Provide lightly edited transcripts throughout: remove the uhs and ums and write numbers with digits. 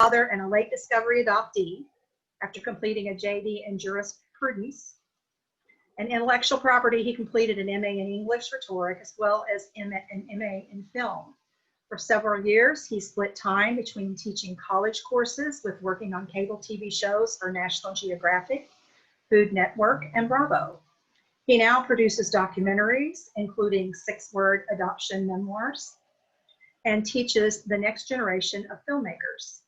Father and a late discovery adoptee after completing a JD in jurisprudence. In intellectual property, he completed an MA in English Rhetoric as well as an MA in film. For several years, he split time between teaching college courses with working on cable TV shows for National Geographic, Food Network, and Bravo. He now produces documentaries, including Six Word Adoption Memoirs, and teaches the next generation of filmmakers.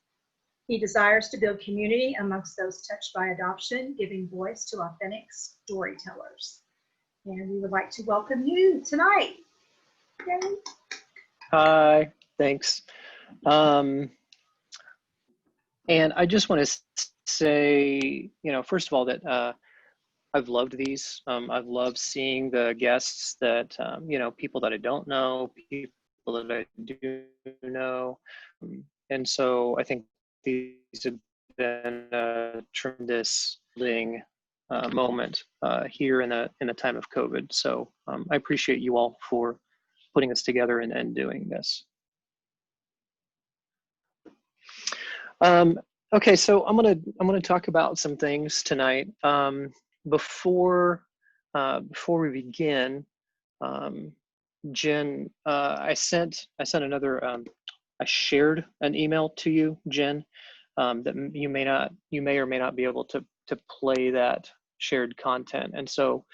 He desires to build community amongst those touched by adoption, giving voice to authentic storytellers. And we would like to welcome you tonight. Yay. Hi, thanks. And I just want to say, first of all, that I've loved these. I've loved seeing the guests that, people that I don't know, people that I do know. And so I think these have been a tremendous moment here in the time of COVID. So I appreciate you all for putting this together and doing this. Okay, so I'm gonna talk about some things tonight. Before we begin, Jen, I sent another. I shared an email to you, Jen, that you may or may not be able to play that shared content. And so,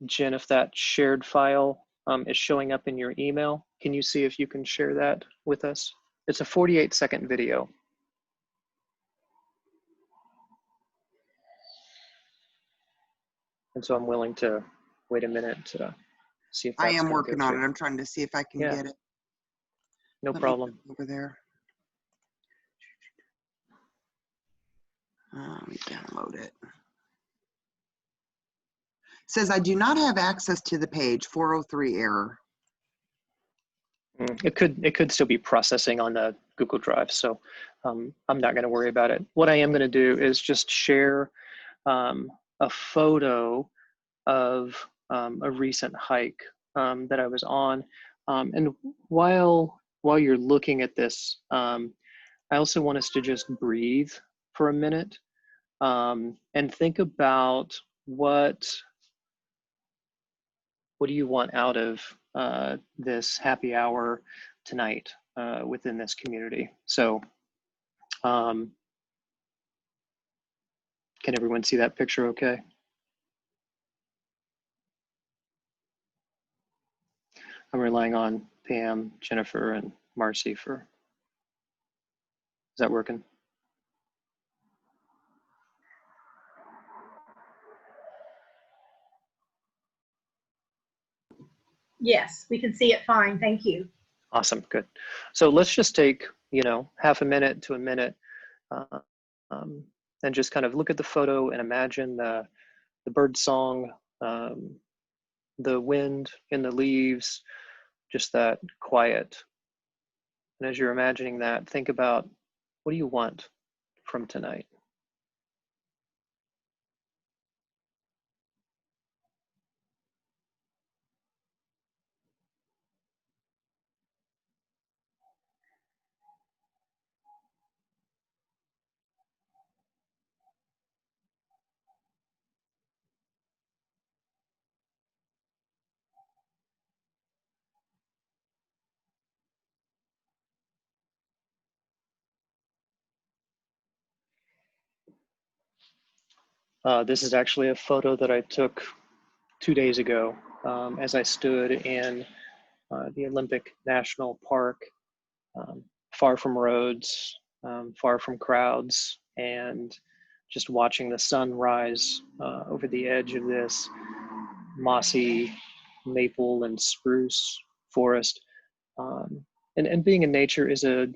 Jen, if that shared file is showing up in your email, can you see if you can share that with us? It's a 48-second video. And so I'm willing to wait a minute to see if that's I am working on it. I'm trying to see if I can get it. No problem. Over there. Let me download it. It says I do not have access to the page. 403 error. It could still be processing on the Google Drive, so I'm not going to worry about it. What I am going to do is just share a photo of a recent hike that I was on, and while you're looking at this, I also want us to just breathe for a minute and think about what do you want out of this happy hour tonight within this community. So can everyone see that picture okay? I'm relying on Pam, Jennifer, and Marcie for, is that working? Yes, we can see it fine. Thank you. Awesome, good. So let's just take, half a minute to a minute and just kind of look at the photo and imagine the bird song, the wind in the leaves, just that quiet. And as you're imagining that, think about, what do you want from tonight? This is actually a photo that I took 2 days ago as I stood in the Olympic National Park, far from roads, far from crowds, and just watching the sun rise over the edge of this mossy maple and spruce forest. And being in nature is a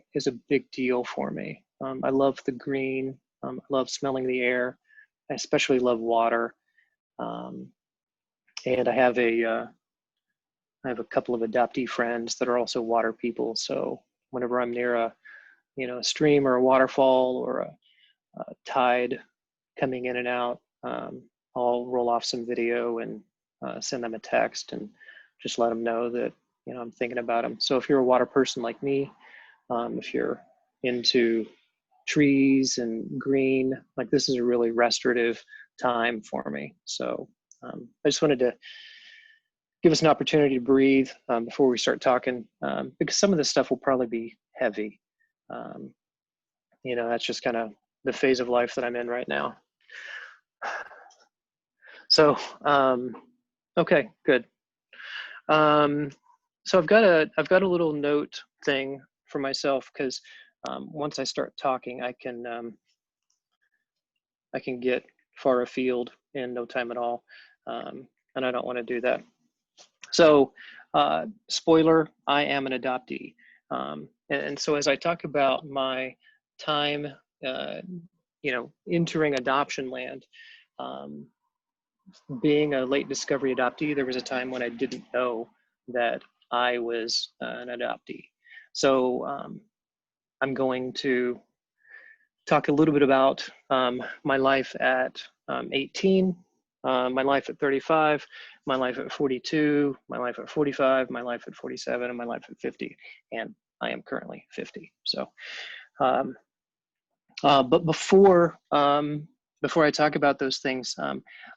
big deal for me. I love the green. I love smelling the air. I especially love water. And I have a couple of adoptee friends that are also water people. So whenever I'm near a stream or a waterfall or a tide coming in and out, I'll roll off some video and send them a text and just let them know that I'm thinking about them. So if you're a water person like me, if you're into trees and green. Like, this is a really restorative time for me. So I just wanted to give us an opportunity to breathe before we start talking, because some of this stuff will probably be heavy. You know, that's just kind of the phase of life that I'm in right now. So, okay, good. So I've got a little note thing for myself, because once I start talking, I can get far afield in no time at all, and I don't want to do that. So, spoiler: I am an adoptee, and so as I talk about my time, you know, entering adoption land, being a late discovery adoptee, there was a time when I didn't know that I was an adoptee. So I'm going to talk a little bit about my life at 18, my life at 35, my life at 42, my life at 45, my life at 47, and my life at 50. And I am currently 50. So, but before I talk about those things,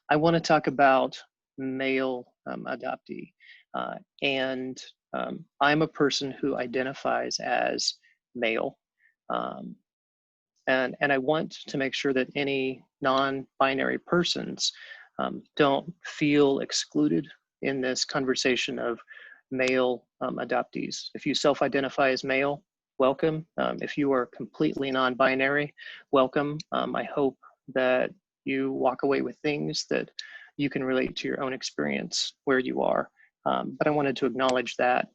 I want to talk about male adoptee. And I'm a person who identifies as male. And I want to make sure that any non-binary persons don't feel excluded in this conversation of male adoptees. If you self-identify as male, welcome. If you are completely non-binary, welcome. I hope that you walk away with things that you can relate to your own experience where you are. But I wanted to acknowledge that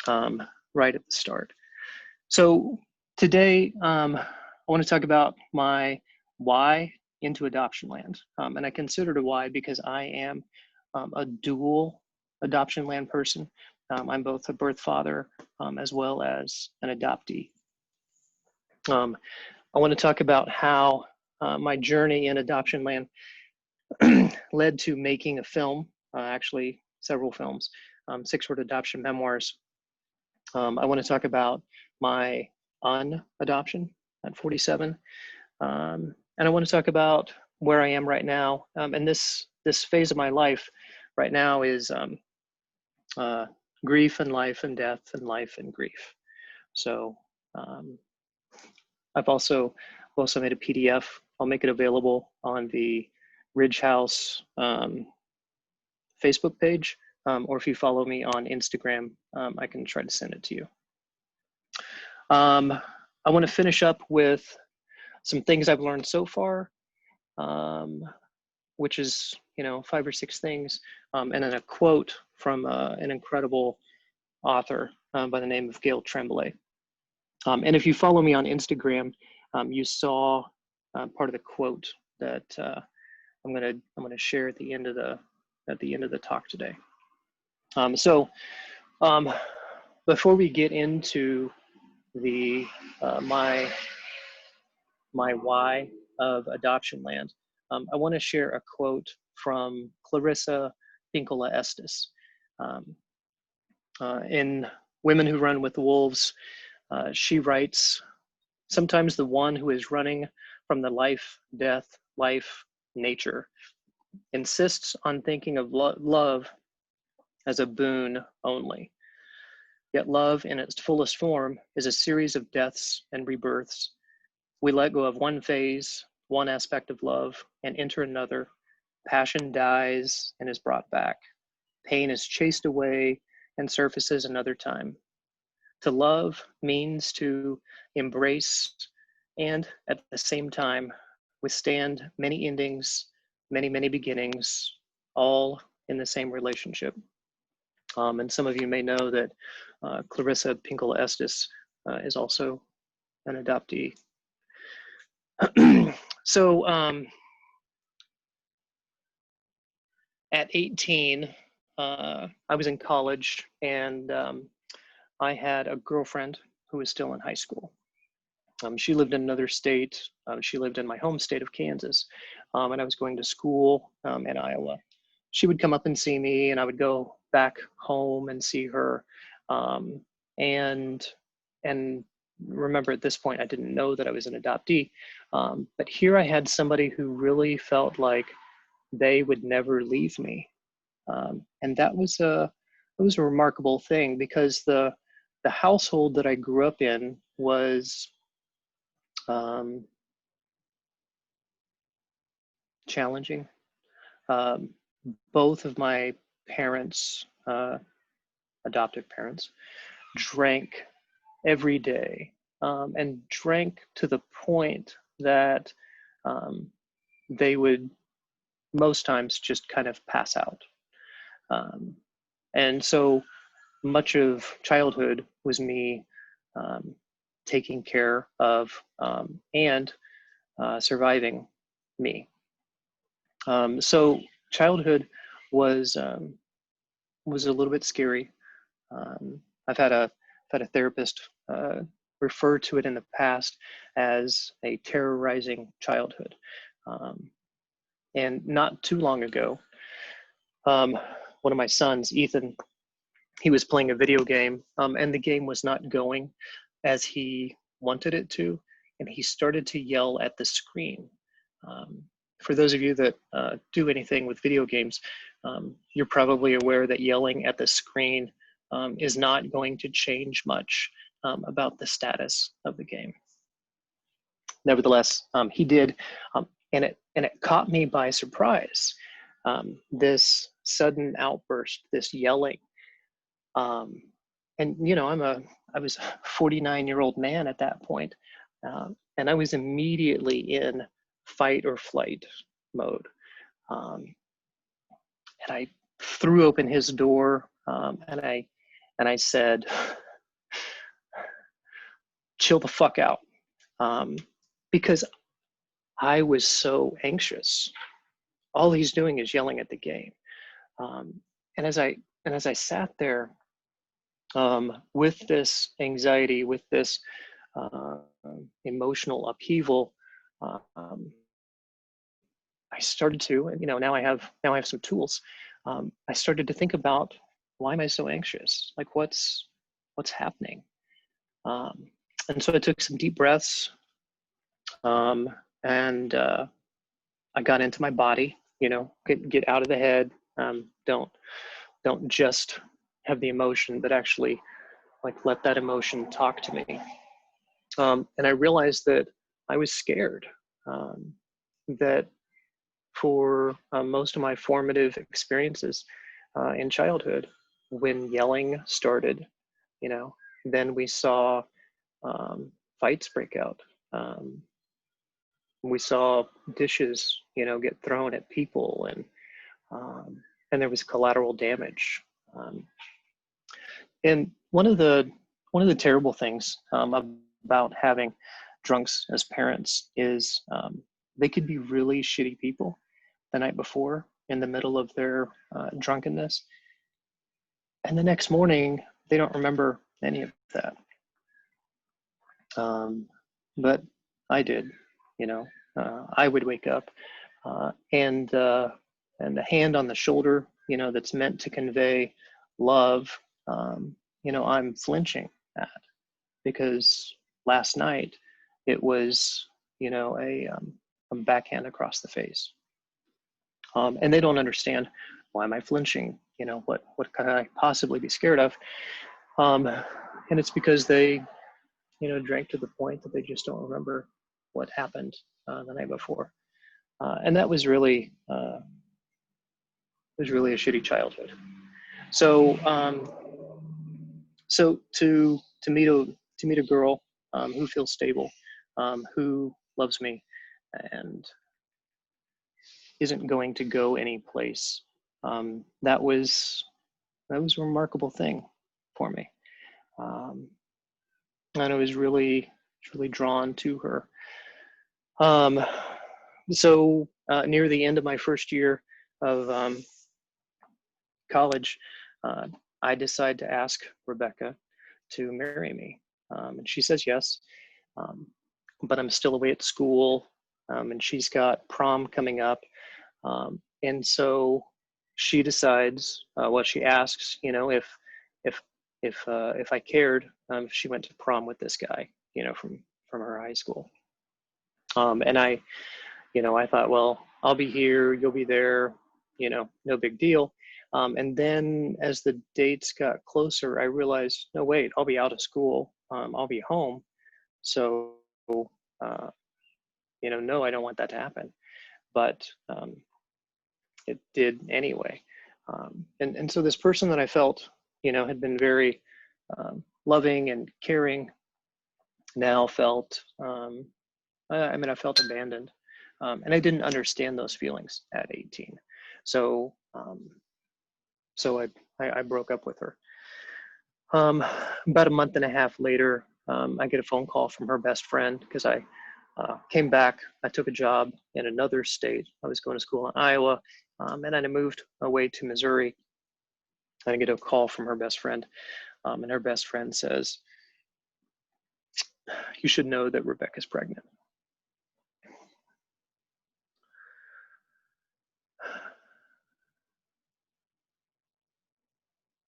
right at the start. So today, I want to talk about my why into adoption land. And I considered a why because I am a dual adoption land person. I'm both a birth father as well as an adoptee. I want to talk about how my journey in adoption land led to making a film, actually several films, Six Word Adoption Memoirs. I want to talk about my unadoption at 47. And I want to talk about where I am right now. And this phase of my life right now is grief and life and death and life and grief. So I've also made a PDF. I'll make it available on the Ridghaus Facebook page, or if you follow me on Instagram, I can try to send it to you. I want to finish up with some things I've learned so far, which is, 5 or 6 things, and then a quote from an incredible author by the name of Gail Tremblay. And if you follow me on Instagram, you saw part of the quote that I'm gonna share at the end of the talk today. So before we get into the my why of adoption land, I want to share a quote from Clarissa Pinkola Estes. In Women Who Run with Wolves, she writes, "Sometimes the one who is running from the life, death, life, nature, insists on thinking of love as a boon only. Yet love in its fullest form is a series of deaths and rebirths. We let go of one phase, one aspect of love, and enter another. Passion dies and is brought back. Pain is chased away and surfaces another time. To love means to embrace and at the same time withstand many endings, many beginnings, all in the same relationship." And some of you may know that Clarissa Pinkola Estes is also an adoptee. So at 18, I was in college, and I had a girlfriend who was still in high school. She lived in another state. She lived in my home state of Kansas, and I was going to school in Iowa. She would come up and see me, and I would go back home and see her. And remember at this point, I didn't know that I was an adoptee. But here I had somebody who really felt like they would never leave me. And that was a remarkable thing, because the household that I grew up in was challenging. Both of my parents, adoptive parents, drank every day, and drank to the point that they would most times just kind of pass out. And so much of childhood was me taking care of and surviving me. So childhood was a little bit scary. I've had a therapist refer to it in the past as a terrorizing childhood. And not too long ago, one of my sons, Ethan, he was playing a video game, and the game was not going as he wanted it to, and he started to yell at the screen. For those of you that do anything with video games, you're probably aware that yelling at the screen is not going to change much about the status of the game. Nevertheless, he did, and it caught me by surprise. This sudden outburst, this yelling, and you know, I was a 49-year-old man at that point, and I was immediately in fight or flight mode, and I threw open his door, and I said, "Chill the fuck out," because I was so anxious. All he's doing is yelling at the game, and as I sat there with this anxiety, with this emotional upheaval, I started to, and you know, now I have some tools. I started to think about, why am I so anxious? Like, what's happening? And so I took some deep breaths, and I got into my body. You know, get out of the head. Don't just have the emotion, but actually, like, let that emotion talk to me. And I realized that I was scared. That for most of my formative experiences in childhood, when yelling started, you know, then we saw fights break out. We saw dishes, you know, get thrown at people, and there was collateral damage. And one of the terrible things about having drunks as parents is they could be really shitty people the night before in the middle of their drunkenness, and the next morning they don't remember any of that. But I did, you know. I would wake up and the hand on the shoulder, you know, that's meant to convey love, you know, I'm flinching at, because last night it was, you know, a backhand across the face. And they don't understand, why am I flinching? You know, what could I possibly be scared of? And it's because they, you know, drank to the point that they just don't remember what happened the night before. And that was really, a shitty childhood. So, so to meet a girl who feels stable, who loves me, and isn't going to go any place, that was a remarkable thing for me. And I was really drawn to her. So near the end of my first year of college, I decide to ask Rebecca to marry me. And she says yes, but I'm still away at school, and she's got prom coming up. And so she decides, she asks, you know, if I cared, if she went to prom with this guy, from her high school. And I thought, well, I'll be here, you'll be there, no big deal. And then as the dates got closer, I realized, no, wait, I'll be out of school. I'll be home. So, no, I don't want that to happen. But it did anyway. And so this person that I felt, had been very loving and caring, now felt, I felt abandoned. And I didn't understand those feelings at 18. So, I broke up with her. About a month and a half later, I get a phone call from her best friend, because I came back. I took a job in another state. I was going to school in Iowa, and then I moved away to Missouri. I get a call from her best friend, and her best friend says, "You should know that Rebecca's pregnant."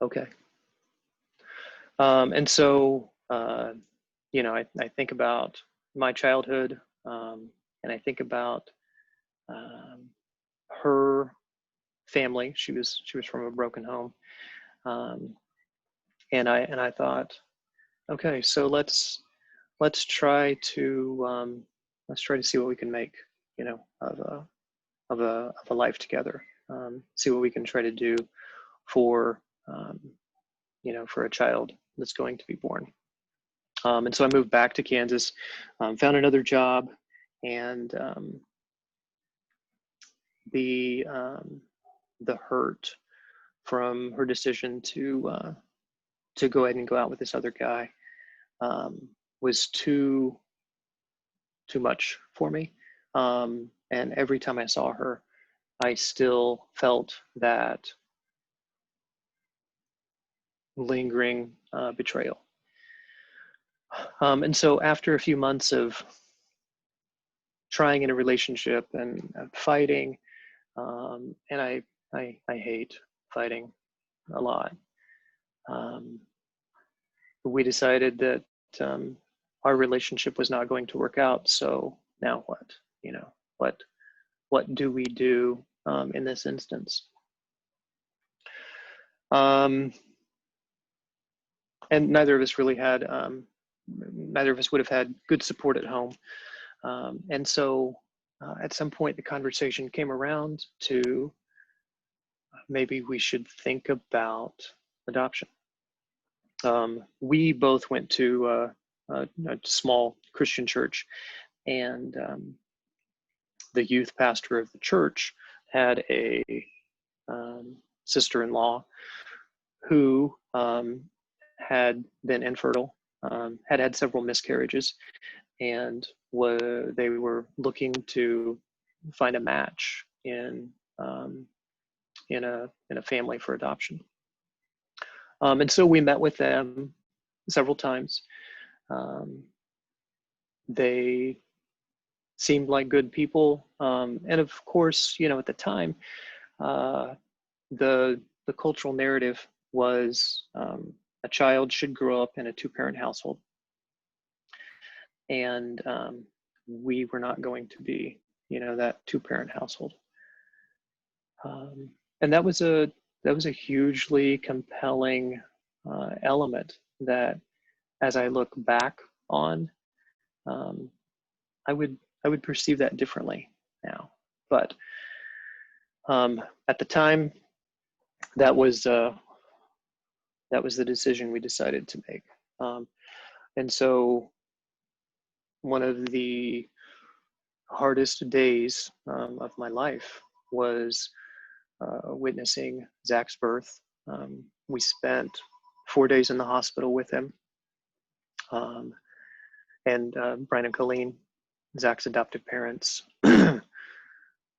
Okay. And so, I think about my childhood, and I think about her family. She was from a broken home, and I thought, okay, so let's try to see what we can make, of a life together. See what we can try to do for for a child that's going to be born. And so I moved back to Kansas, found another job, and the hurt from her decision to go ahead and go out with this other guy was too much for me. And every time I saw her, I still felt that lingering betrayal. And so after a few months of trying in a relationship and fighting, and I hate fighting a lot, we decided that our relationship was not going to work out. So now what? What do we do in this instance? And neither of us really had, neither of us would have had good support at home. And so at some point, the conversation came around to maybe we should think about adoption. We both went to a small Christian church, and the youth pastor of the church had a sister-in-law who had been infertile, had had several miscarriages, and they were looking to find a match in a family for adoption. And so we met with them several times. They seemed like good people, and of course, at the time, the cultural narrative was a child should grow up in a two-parent household, and we were not going to be, that two-parent household. And that was a hugely compelling element that, as I look back on, I would perceive that differently now. But at the time, that was the decision we decided to make. And so one of the hardest days of my life was witnessing Zack's birth. We spent 4 days in the hospital with him. And Brian and Colleen, Zack's adoptive parents,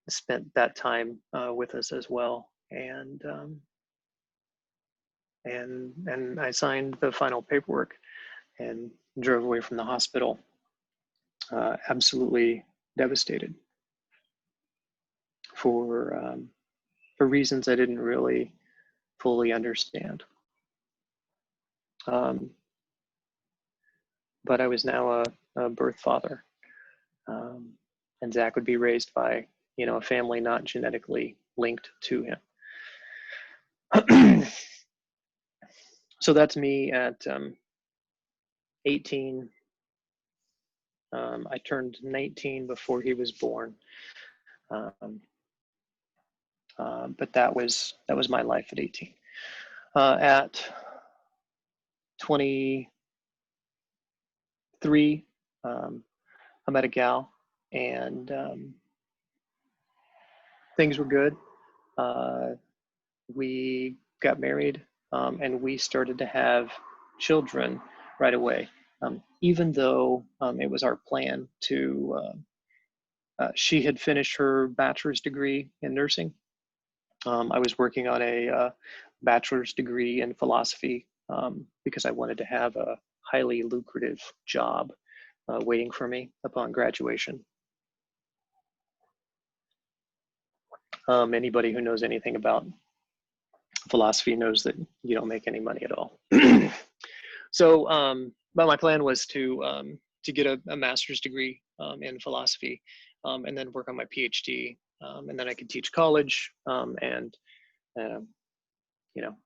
spent that time with us as well. And I signed the final paperwork and drove away from the hospital, absolutely devastated for reasons I didn't really fully understand. but I was now a birth father. And Zack would be raised by, a family not genetically linked to him. So that's me at 18. I turned 19 before he was born. But that was my life at 18. At 23, I met a gal, and things were good. We got married, and we started to have children right away, even though it was our plan to, she had finished her bachelor's degree in nursing. I was working on a bachelor's degree in philosophy because I wanted to have a highly lucrative job waiting for me upon graduation. Anybody who knows anything about philosophy knows that you don't make any money at all. So, but my plan was to get a master's degree in philosophy, and then work on my PhD, and then I could teach college and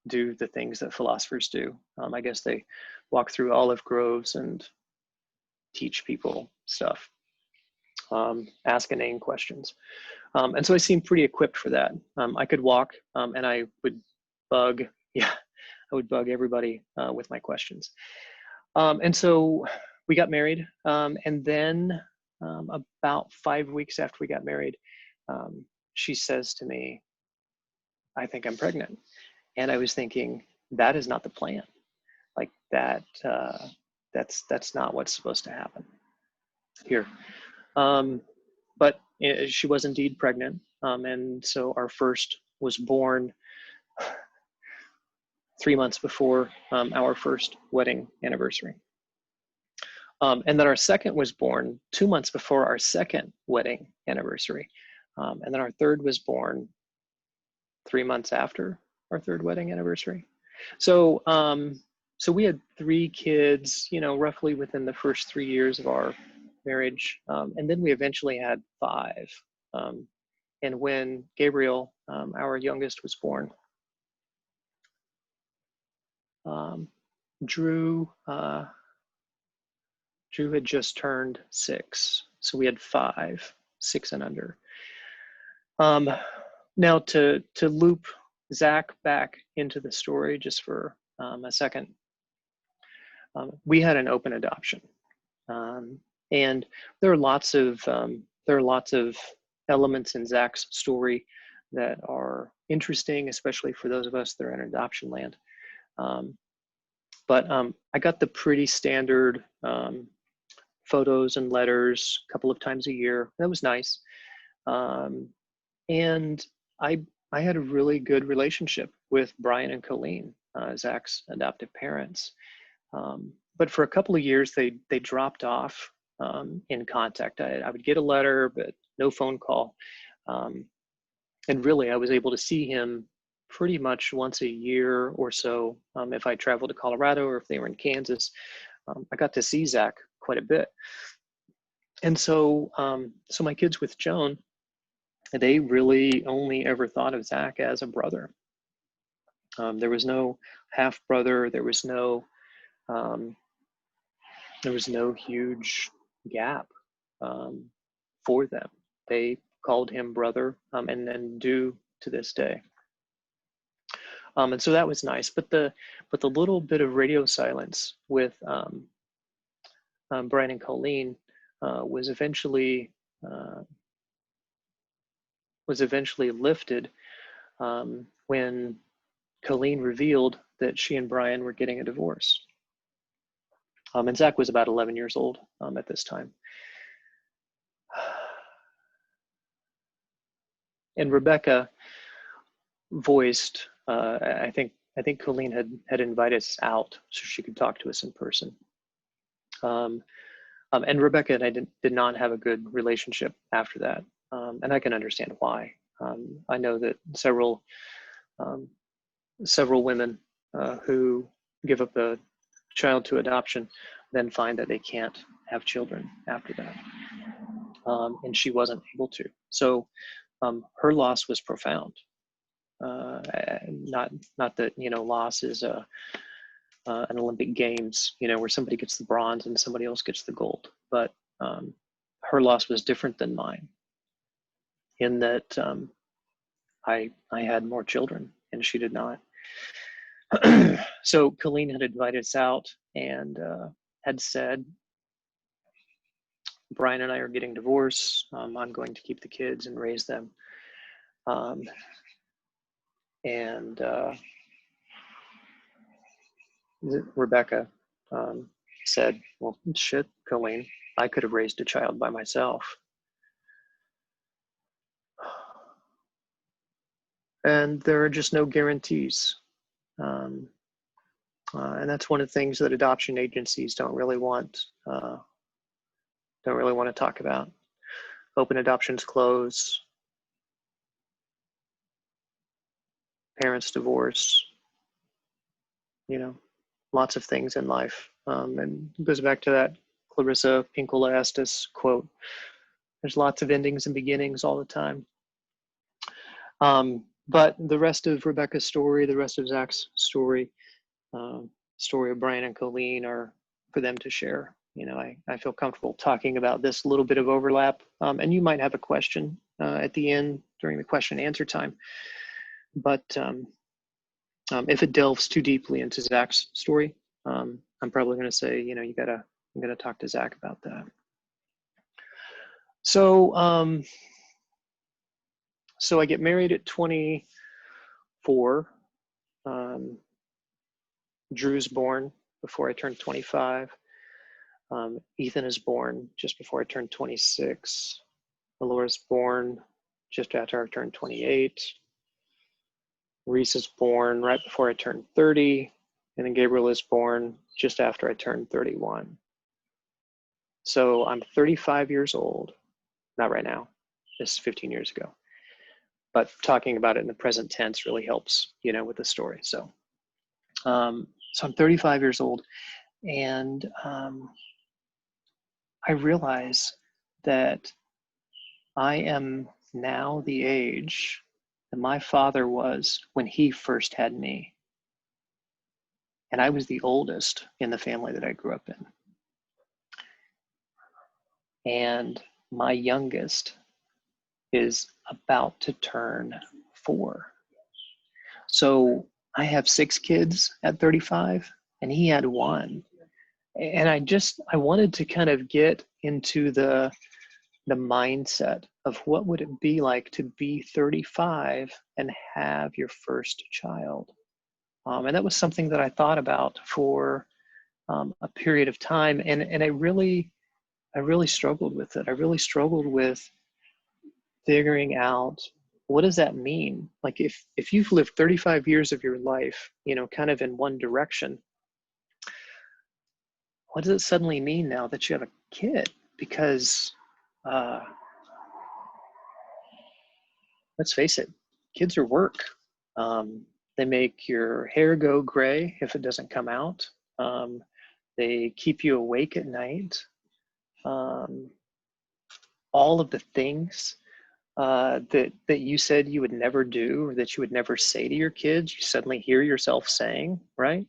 do the things that philosophers do. I guess they walk through olive groves and teach people stuff, ask inane questions. And so I seemed pretty equipped for that. I could walk, and I would bug everybody with my questions. And so we got married, and then about 5 weeks after we got married, she says to me, "I think I'm pregnant." And I was thinking, that is not the plan. Like that's not what's supposed to happen here. But she was indeed pregnant. And so our first was born 3 months before our first wedding anniversary. And then our second was born 2 months before our second wedding anniversary. And then our third was born 3 months after our third wedding anniversary. So, so we had 3 kids, roughly within the first 3 years of our marriage. And then we eventually had 5. And when Gabriel, our youngest, was born, Drew had just turned 6. So we had 5, 6 and under. Now to loop Zack back into the story just for a second, we had an open adoption, and there are lots of elements in Zack's story that are interesting, especially for those of us that are in adoption land. But I got the pretty standard photos and letters a couple of times a year. That was nice, and I had a really good relationship with Brian and Colleen, Zack's adoptive parents. But for a couple of years, they dropped off in contact. I would get a letter, but no phone call. And really, I was able to see him pretty much once a year or so. If I traveled to Colorado or if they were in Kansas, I got to see Zack quite a bit. And so, so my kids with Joan, they really only ever thought of Zack as a brother. There was no half brother. There was no huge gap for them. They called him brother, and then do to this day. And so that was nice. But the little bit of radio silence with Brian and Colleen was eventually lifted when Colleen revealed that she and Brian were getting a divorce. And Zack was about 11 years old at this time. And Rebecca voiced, I think Colleen had invited us out so she could talk to us in person. And Rebecca and I did not have a good relationship after that. And I can understand why. I know that several women who give up a child to adoption, then find that they can't have children after that. And she wasn't able to. So her loss was profound. Not that, loss is an Olympic Games, where somebody gets the bronze and somebody else gets the gold. But her loss was different than mine, in that I had more children and she did not. So Colleen had invited us out and had said, Brian and I are getting divorced. I'm going to keep the kids and raise them. And Rebecca said, well, shit, Colleen, I could have raised a child by myself. And there are just no guarantees. And that's one of the things that adoption agencies don't really want to talk about. Open adoptions close, parents divorce, lots of things in life. And it goes back to that Clarissa Pinkola Estes quote, there's lots of endings and beginnings all the time. But the rest of Rebecca's story, the rest of Zack's story, story of Brian and Colleen are for them to share. I feel comfortable talking about this little bit of overlap. And you might have a question at the end during the question and answer time. But if it delves too deeply into Zack's story, I'm probably going to say, you gotta talk to Zack about that. So, so I get married at 24. Drew's born before I turned 25. Ethan is born just before I turned 26. Alora's born just after I turned 28. Reese is born right before I turned 30. And then Gabriel is born just after I turned 31. So I'm 35 years old. Not right now. This is 15 years ago. But talking about it in the present tense really helps, with the story. So, so I'm 35 years old, and I realize that I am now the age that my father was when he first had me. And I was the oldest in the family that I grew up in. And my youngest is about to turn 4. So I have 6 kids at 35 and he had 1. And I wanted to kind of get into the mindset of what would it be like to be 35 and have your first child. And that was something that I thought about for a period of time. And I really struggled with it. I really struggled with figuring out, what does that mean? Like if you've lived 35 years of your life, kind of in one direction, what does it suddenly mean now that you have a kid? Because let's face it, kids are work. They make your hair go gray if it doesn't come out. They keep you awake at night. All of the things that you said you would never do, or that you would never say to your kids, you suddenly hear yourself saying, right?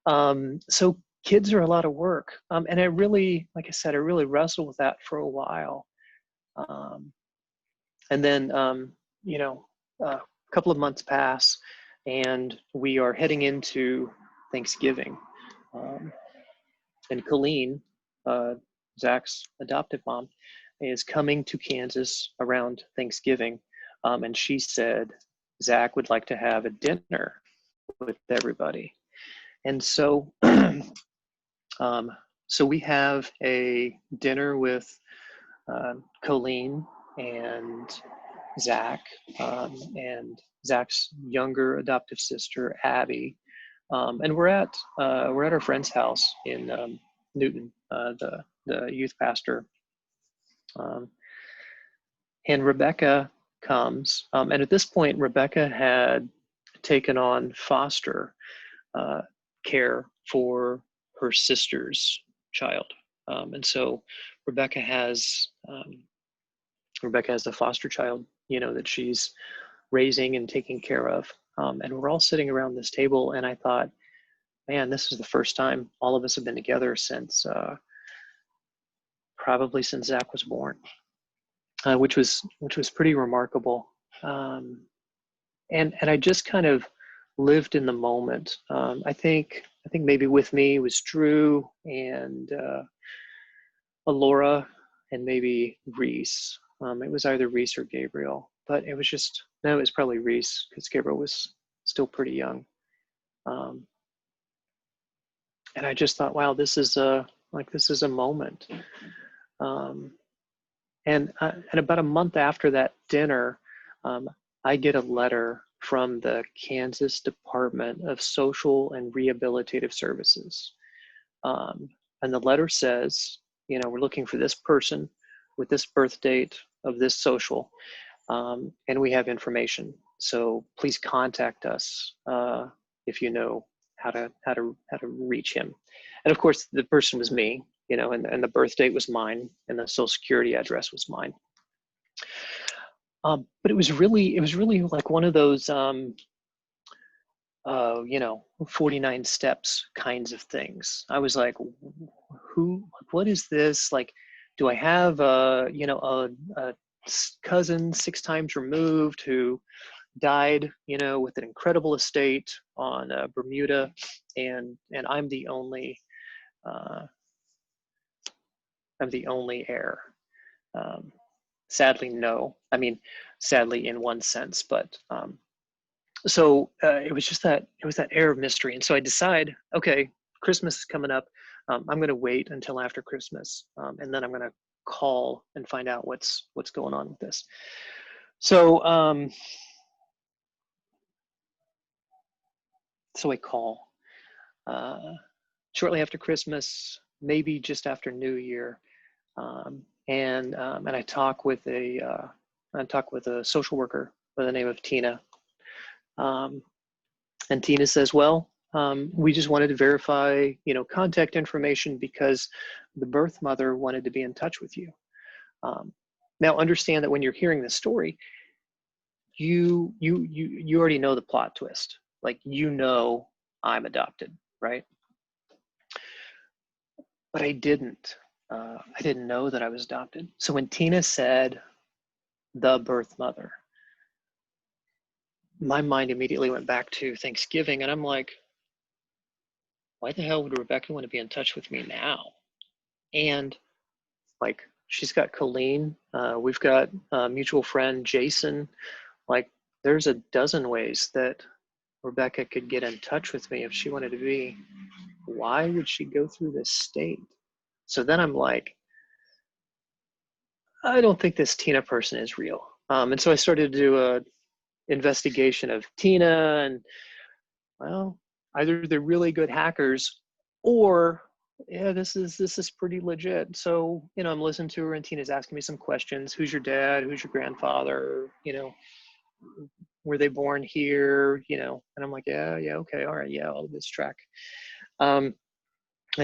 So kids are a lot of work. And I really, like I said, I really wrestled with that for a while. And then, a couple of months pass and we are heading into Thanksgiving. And Colleen, Zack's adoptive mom, is coming to Kansas around Thanksgiving. And she said, Zack would like to have a dinner with everybody. And so, so we have a dinner with Colleen and Zack, and Zack's younger adoptive sister, Abby. And we're at our friend's house in Newton, the youth pastor. And Rebecca comes, and at this point, Rebecca had taken on foster care for her sisters child. And so Rebecca has a foster child, you know, that she's raising and taking care of. And we're all sitting around this table, and I thought, man, this is the first time all of us have been together since probably since Zack was born, which was pretty remarkable. And I just kind of lived in the moment. I think maybe with me was Drew and Alora and maybe Reese. It was either Reese or Gabriel, but it was probably Reese, because Gabriel was still pretty young. And I just thought, wow, this is a moment. And about a month after that dinner, I get a letter from the Kansas Department of Social and Rehabilitative Services. And the letter says, you know, we're looking for this person with this birth date of this social, and we have information. So please contact us if you know how to reach him. And of course, the person was me, you know, and the birth date was mine, and the Social Security address was mine. But it was really like one of those, you know, 49 steps kinds of things. I was like, what is this? Like, do I have you know, a cousin 6 times removed who died, you know, with an incredible estate on Bermuda, and I'm the only heir? Sadly, no. I mean, sadly in one sense, but so it was that air of mystery. And so I decide, okay, Christmas is coming up. I'm going to wait until after Christmas, and then I'm going to call and find out what's going on with this. So so I call shortly after Christmas, maybe just after New Year, and I talk with a social worker by the name of Tina. And Tina says, well, we just wanted to verify, you know, contact information because the birth mother wanted to be in touch with you. Now, understand that when you're hearing this story, you already know the plot twist. Like, you know, I'm adopted, right? But I didn't know that I was adopted. So when Tina said the birth mother, my mind immediately went back to Thanksgiving, and I'm like, why the hell would Rebecca want to be in touch with me now? And like, she's got Colleen, we've got a mutual friend, Jason. Like, there's a dozen ways that Rebecca could get in touch with me if she wanted to be. Why would she go through this state? So then I'm like, I don't think this Tina person is real. And so I started to do a investigation of Tina, and well, either they're really good hackers, or yeah, this is pretty legit. So, you know, I'm listening to her, and Tina's asking me some questions. Who's your dad? Who's your grandfather? You know, were they born here? You know, and I'm like, yeah, okay, all right, yeah, all of this track. And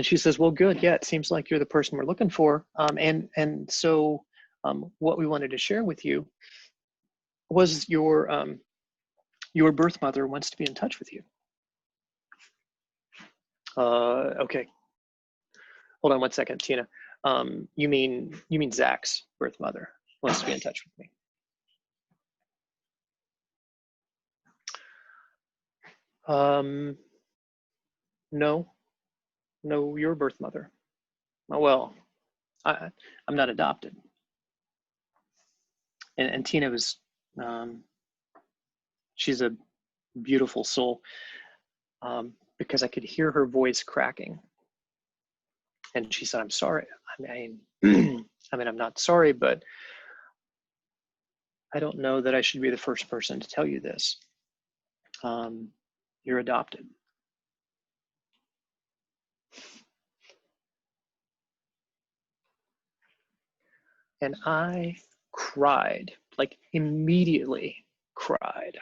she says, well, good, yeah, it seems like you're the person we're looking for. And so what we wanted to share with you was your birth mother wants to be in touch with you. Okay. Hold on one second, Tina. You mean Zack's birth mother wants to be in touch with me? No, your birth mother. Oh, well, I'm not adopted. And Tina was, she's a beautiful soul, because I could hear her voice cracking. And she said, I'm sorry. I mean, I'm not sorry, but I don't know that I should be the first person to tell you this. You're adopted. And I cried, like immediately cried.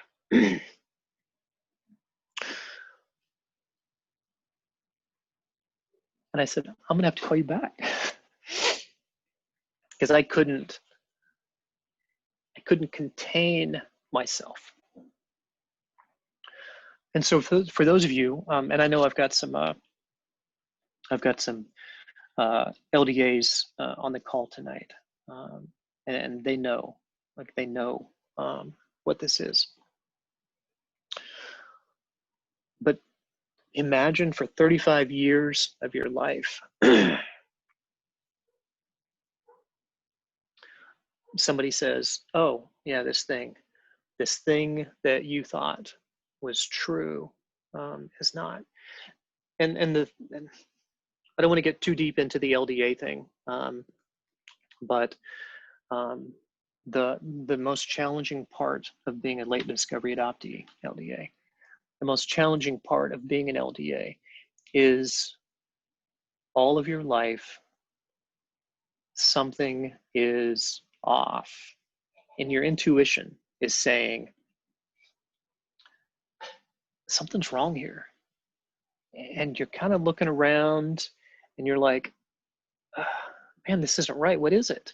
And I said, I'm gonna have to call you back. Because I couldn't contain myself. And so for those of you, and I know I've got some LDAs on the call tonight, and they know, what this is. But imagine for 35 years of your life, somebody says, oh yeah, this thing that you thought was true is not. And I don't want to get too deep into the LDA thing, but the most challenging part of being a late discovery adoptee, LDA, the most challenging part of being an LDA is all of your life, something is off, and your intuition is saying, something's wrong here. And you're kind of looking around and you're like, man, this isn't right. What is it?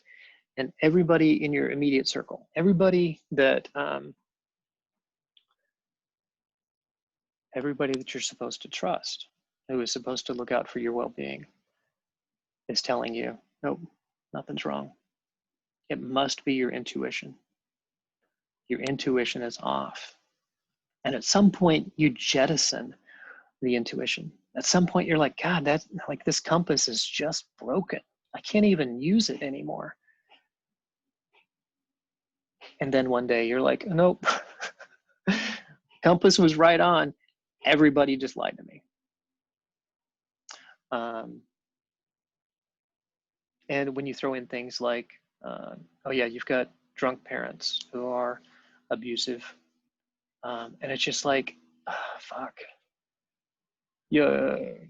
And everybody in your immediate circle, everybody that you're supposed to trust, who is supposed to look out for your well-being, is telling you, nope, nothing's wrong. It must be your intuition. Your intuition is off. And at some point you jettison the intuition. At some point you're like, God, that's like, this compass is just broken. I can't even use it anymore. And then one day you're like, nope, compass was right on. Everybody just lied to me. And when you throw in things like, oh yeah, you've got drunk parents who are abusive. And it's just like, fuck. You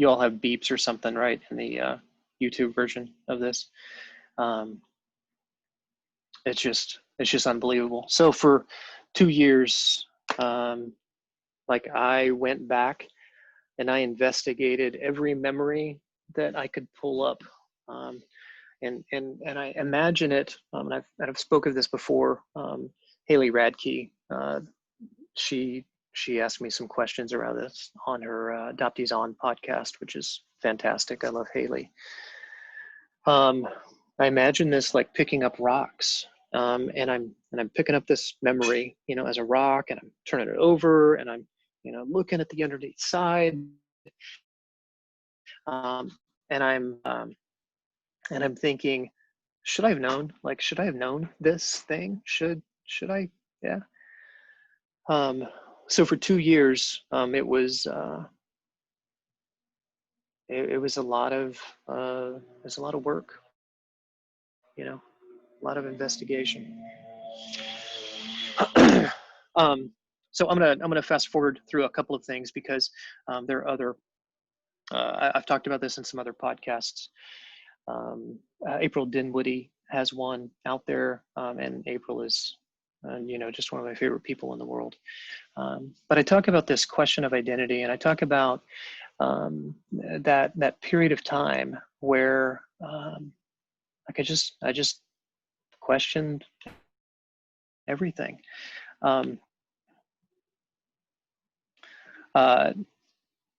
all have beeps or something, right? In the YouTube version of this. It's just unbelievable. So for 2 years, like I went back and I investigated every memory that I could pull up. And I imagine it, and I've spoken of this before. Haley Radke, she asked me some questions around this on her Adoptees On podcast, which is fantastic. I love Haley. I imagine this like picking up rocks, and I'm picking up this memory, as a rock, and I'm turning it over, and I'm, looking at the underneath side, and I'm thinking, should I have known? Like, should I have known this thing? Should I? Yeah. So for 2 years, it was it was a lot of work, a lot of investigation. So I'm gonna fast forward through a couple of things because there are other. I've talked about this in some other podcasts. April Dinwoody has one out there, and April is, just one of my favorite people in the world. But I talk about this question of identity, and I talk about that period of time where like I just questioned everything.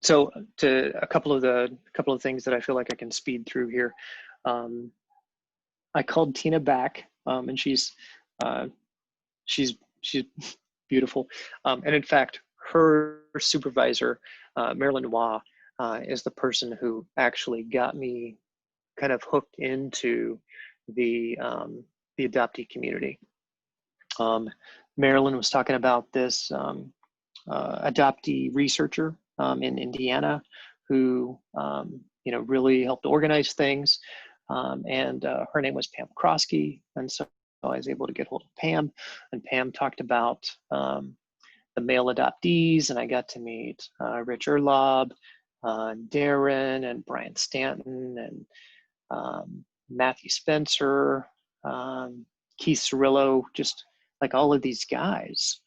So to a couple of things that I feel like I can speed through here. I called Tina back, and she's beautiful. And in fact, her supervisor, Marilyn Waugh, is the person who actually got me kind of hooked into the adoptee community. Marilyn was talking about this adoptee researcher in Indiana who really helped organize things, and her name was Pam Krosky, and so I was able to get hold of Pam, and Pam talked about the male adoptees, and I got to meet Rich Erlob, Darren, and Brian Stanton, and Matthew Spencer, Keith Cirillo, just like all of these guys.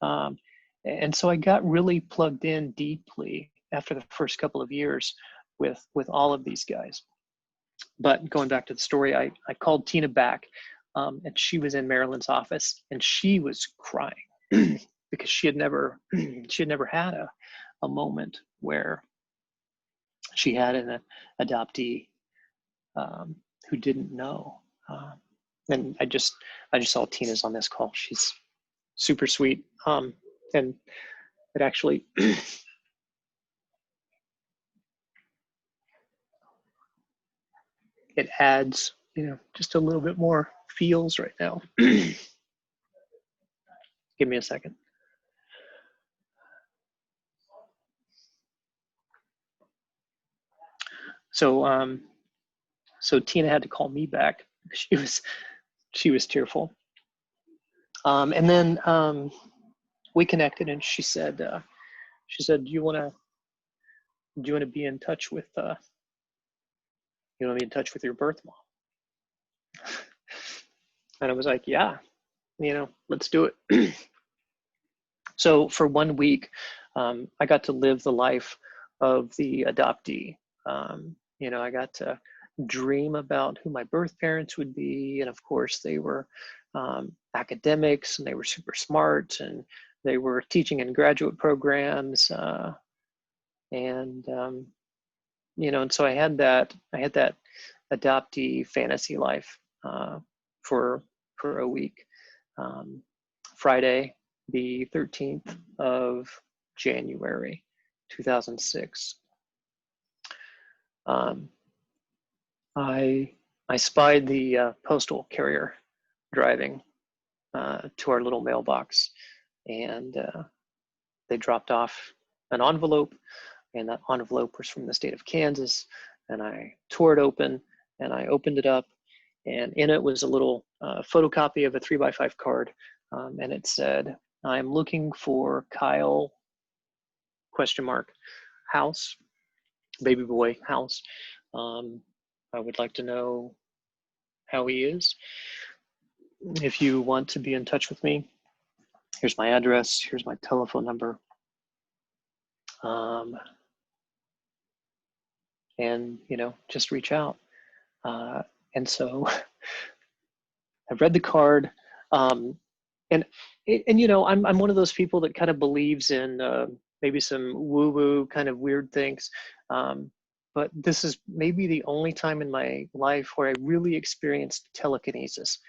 And so I got really plugged in deeply after the first couple of years with all of these guys. But going back to the story, I called Tina back, and she was in Marilyn's office, and she was crying because she had never had a moment where she had an adoptee who didn't know. And I just saw Tina's on this call. She's super sweet, and it actually it adds, just a little bit more feels right now. Give me a second. So so Tina had to call me back. She was tearful. And then we connected, and she said, do you want to be in touch with you want to be in touch with your birth mom? And I was like, yeah, let's do it. So for 1 week, I got to live the life of the adoptee. I got to dream about who my birth parents would be. And of course, they were academics, and they were super smart, and they were teaching in graduate programs. And so I had that adoptee fantasy life for a week. Friday, the 13th of January, 2006. I spied the postal carrier driving to our little mailbox, and they dropped off an envelope, and that envelope was from the state of Kansas. And I tore it open, and I opened it up, and in it was a little photocopy of a 3x5 card, and it said, "I'm looking for Kyle ? House, baby boy House. I would like to know how he is. If you want to be in touch with me, here's my address, here's my telephone number. And just reach out." And so I read the card, and I'm one of those people that kind of believes in maybe some woo-woo kind of weird things. But this is maybe the only time in my life where I really experienced telekinesis,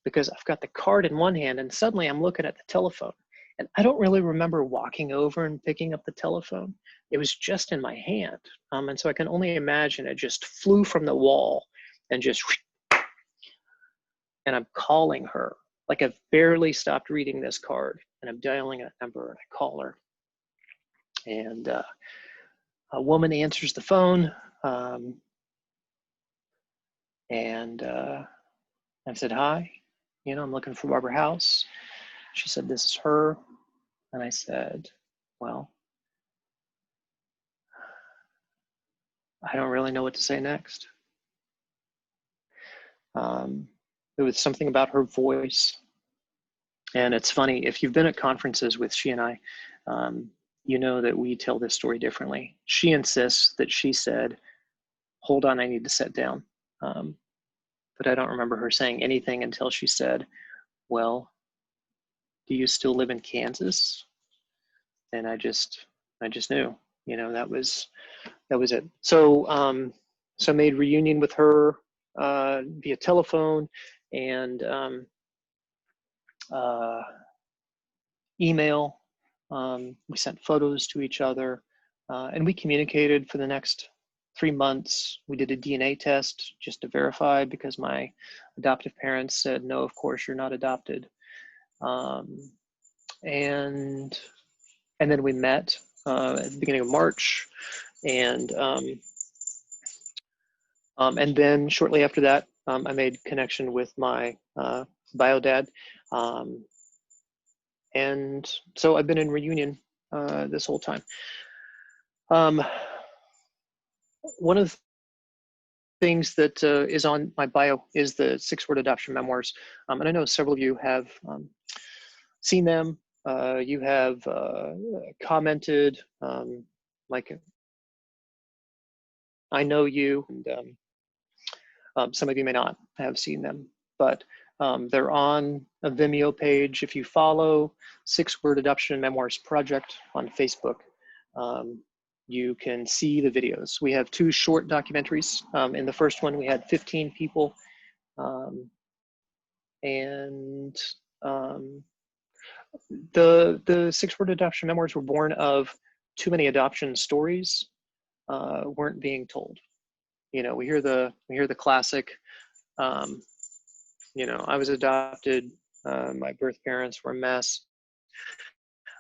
because I've got the card in one hand and suddenly I'm looking at the telephone, and I don't really remember walking over and picking up the telephone. It was just in my hand. And so I can only imagine it just flew from the wall and and I'm calling her. Like, I've barely stopped reading this card, and I'm dialing a number, and I call her. And a woman answers the phone, and I said, "Hi, I'm looking for Barbara House." She said, "This is her." And I said, "Well, I don't really know what to say next." There was something about her voice. And it's funny, if you've been at conferences with she and I, you know that we tell this story differently. She insists that she said, "Hold on, I need to sit down." But I don't remember her saying anything until she said, "Well, do you still live in Kansas?" And I just knew, that was it. So, so I made reunion with her via telephone and email. We sent photos to each other, and we communicated for the next 3 months. We did a DNA test just to verify, because my adoptive parents said, "No, of course you're not adopted." And then we met at the beginning of March, and then shortly after that, I made connection with my bio dad. And so I've been in reunion this whole time. One of the things that is on my bio is the 6 Word Adoption Memoirs. And I know several of you have seen them. You have commented, like I know you, and some of you may not have seen them, but they're on a Vimeo page. If you follow Six Word Adoption Memoirs Project on Facebook, you can see the videos. We have 2 short documentaries. In the first one, we had 15 people, and the Six Word Adoption Memoirs were born of too many adoption stories weren't being told. You know, we hear the classic, you know, I was adopted, my birth parents were a mess,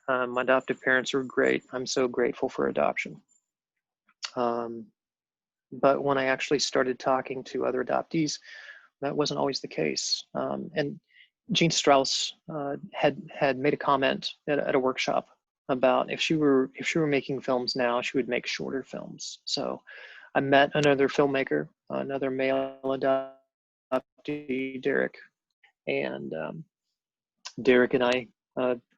my adoptive parents were great, I'm so grateful for adoption. But when I actually started talking to other adoptees, that wasn't always the case. And Jean Strauss had made a comment at a workshop about if she were making films now, she would make shorter films. So I met another filmmaker, another male adoptee, Derek, and Derek and I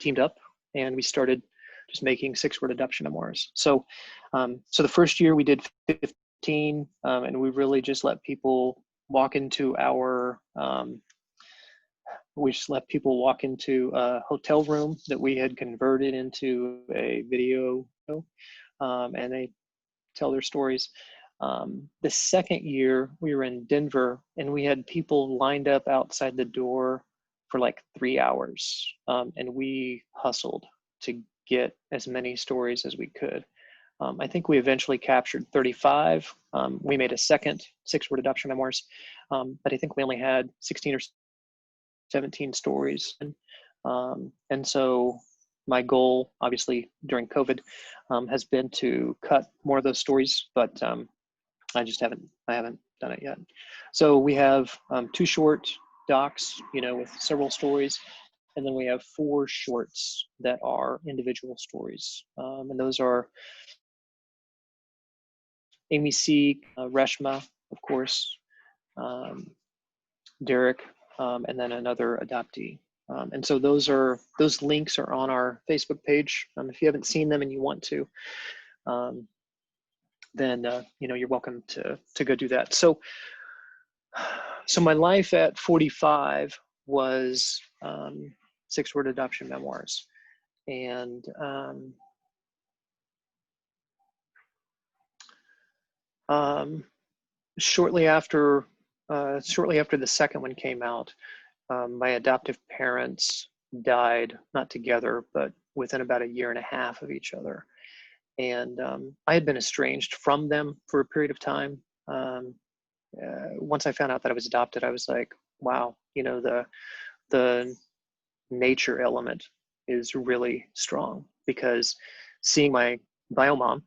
teamed up, and we started just making 6 Word Adoption Memoirs. So, so the first year we did 15, and we really just let people walk into our a hotel room that we had converted into a video, and they tell their stories. The second year we were in Denver, and we had people lined up outside the door for like 3 hours, and we hustled to get as many stories as we could. I think we eventually captured 35. We made a second 6 Word Adoption Memoirs, but I think we only had 16 or 17 stories. And so my goal, obviously during COVID, has been to cut more of those stories, but I haven't done it yet. So we have 2 short docs, you know, with several stories, and then we have 4 shorts that are individual stories, and those are Amy C, Reshma, of course, Derek, and then another adoptee. And so those links are on our Facebook page. If you haven't seen them and you want to, then you know, you're welcome to go do that. So my life at 45 was 6 Word Adoption Memoirs, and shortly after the second one came out, my adoptive parents died, not together, but within about 1.5 years of each other. And I had been estranged from them for a period of time. Once I found out that I was adopted, I was like, wow, you know, the nature element is really strong, because seeing my bio mom,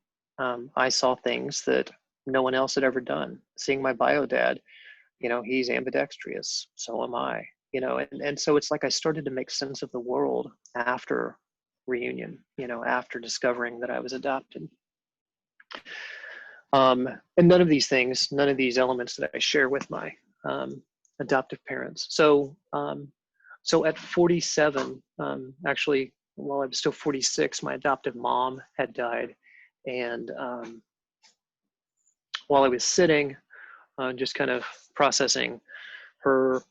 I saw things that no one else had ever done. Seeing my bio dad, you know, he's ambidextrous, so am I, you know, and so it's like I started to make sense of the world after reunion, you know, after discovering that I was adopted. And none of these elements that I share with my adoptive parents. So at 47, actually, while I was still 46, my adoptive mom had died. And while I was sitting, just kind of processing her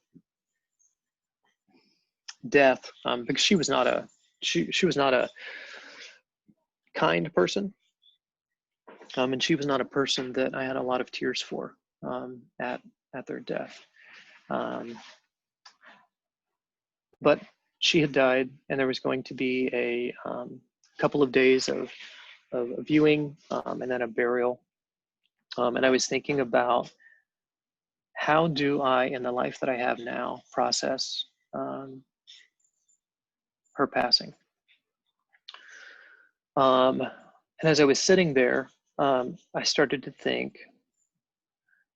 death, because she was not a kind person, and she was not a person that I had a lot of tears for at their death. But she had died, and there was going to be a couple of days of viewing, and then a burial. And I was thinking about, how do I, in the life that I have now, process her passing? And as I was sitting there, I started to think,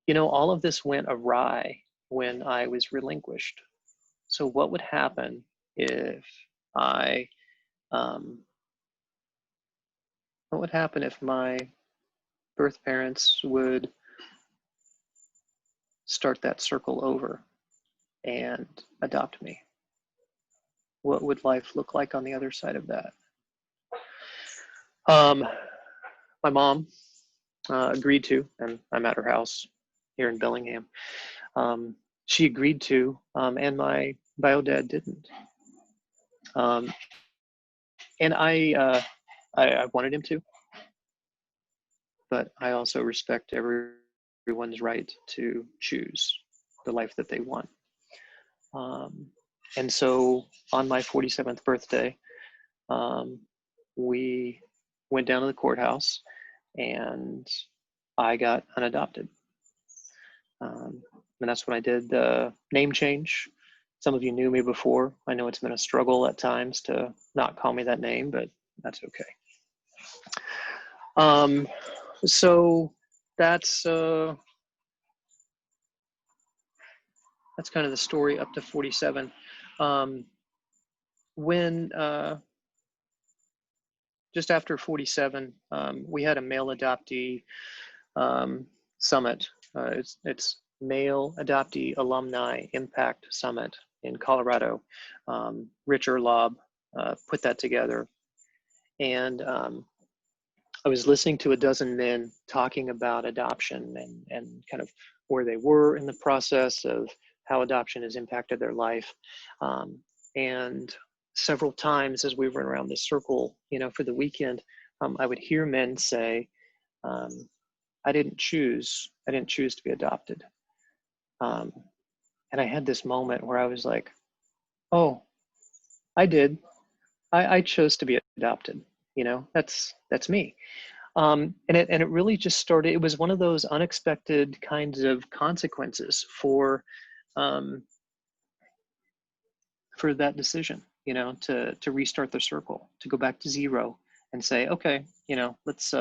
you know, all of this went awry when I was relinquished. So what would happen if my birth parents would start that circle over and adopt me? What would life look like on the other side of that? My mom agreed to, and I'm at her house here in Bellingham. She agreed to, and my bio dad didn't. And I wanted him to, but I also respect everyone's right to choose the life that they want. And so on my 47th birthday, we went down to the courthouse and I got unadopted. And that's when I did the name change. Some of you knew me before. I know it's been a struggle at times to not call me that name, but that's okay. So that's kind of the story up to 47. When just after 47, we had a male adoptee summit. It's Male Adoptee Alumni Impact Summit in Colorado. Rich Erlob put that together. And I was listening to a dozen men talking about adoption and kind of where they were in the process of how adoption has impacted their life. And several times as we were around this circle, for the weekend, I would hear men say, I didn't choose to be adopted. And I had this moment where I was like, oh, I did. I chose to be adopted. That's me. And it really just started. It was one of those unexpected kinds of consequences for that decision, to restart the circle, to go back to zero and say, okay, let's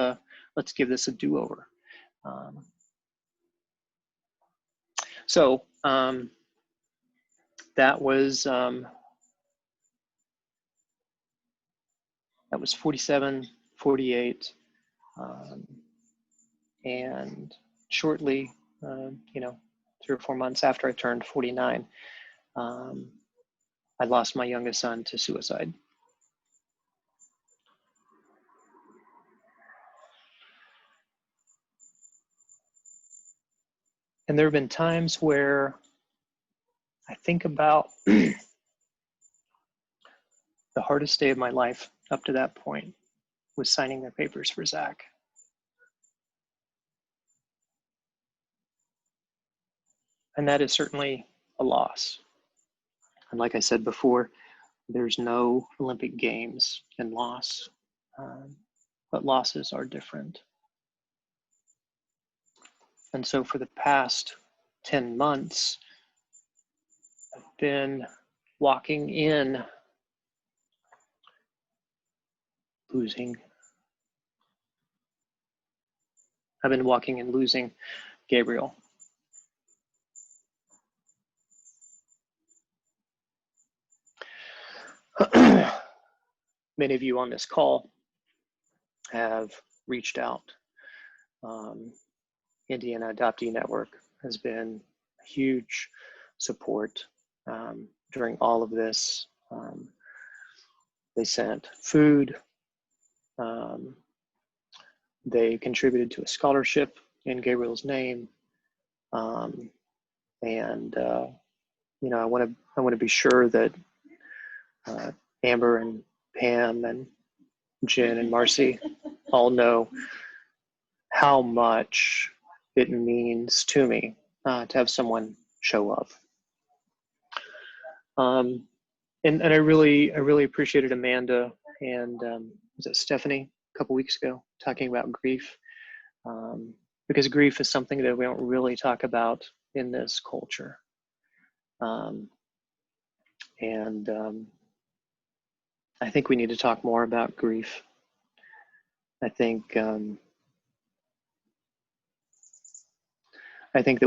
give this a do-over. So that was 47, 48, and shortly, 3 or 4 months after I turned 49, I lost my youngest son to suicide. And there have been times where I think about the hardest day of my life up to that point was signing the papers for Zack. And that is certainly a loss. And like I said before, there's no Olympic Games in loss, but losses are different. And so for the past 10 months, I've been walking in losing. I've been walking and losing Gabriel. Many of you on this call have reached out. Indiana Adoptee Network has been a huge support during all of this. They sent food. They contributed to a scholarship in Gabriel's name. And I want to be sure that Amber and Pam and Jen and Marcie all know how much it means to me to have someone show up. And I really appreciated Amanda and was it Stephanie a couple weeks ago talking about grief, because grief is something that we don't really talk about in this culture. I think we need to talk more about grief. I think that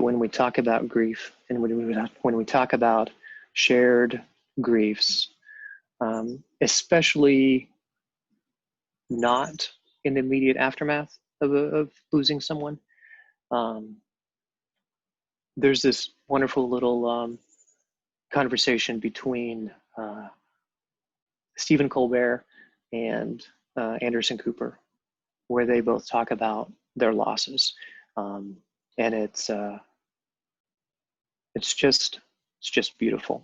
when we talk about grief and when we talk about shared griefs, especially not in the immediate aftermath of losing someone, there's this wonderful little conversation between Stephen Colbert and Anderson Cooper, where they both talk about their losses. And it's just beautiful.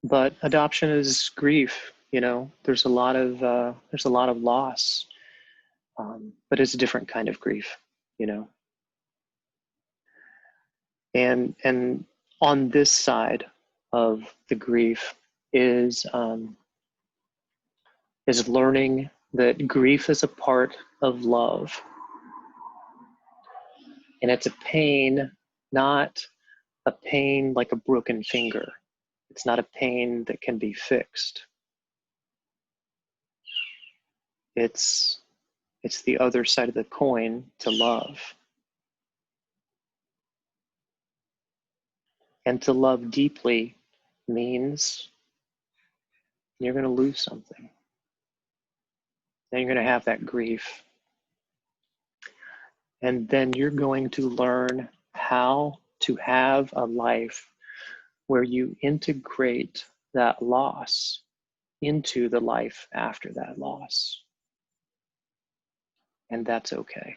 But adoption is grief, you know. There's a lot of loss, but it's a different kind of grief, you know. And on this side of the grief is learning that grief is a part of love, and it's a pain, not a pain like a broken finger. It's not a pain that can be fixed. It's the other side of the coin to love. And to love deeply means you're going to lose something. Then you're going to have that grief. And then you're going to learn how to have a life where you integrate that loss into the life after that loss. And that's okay.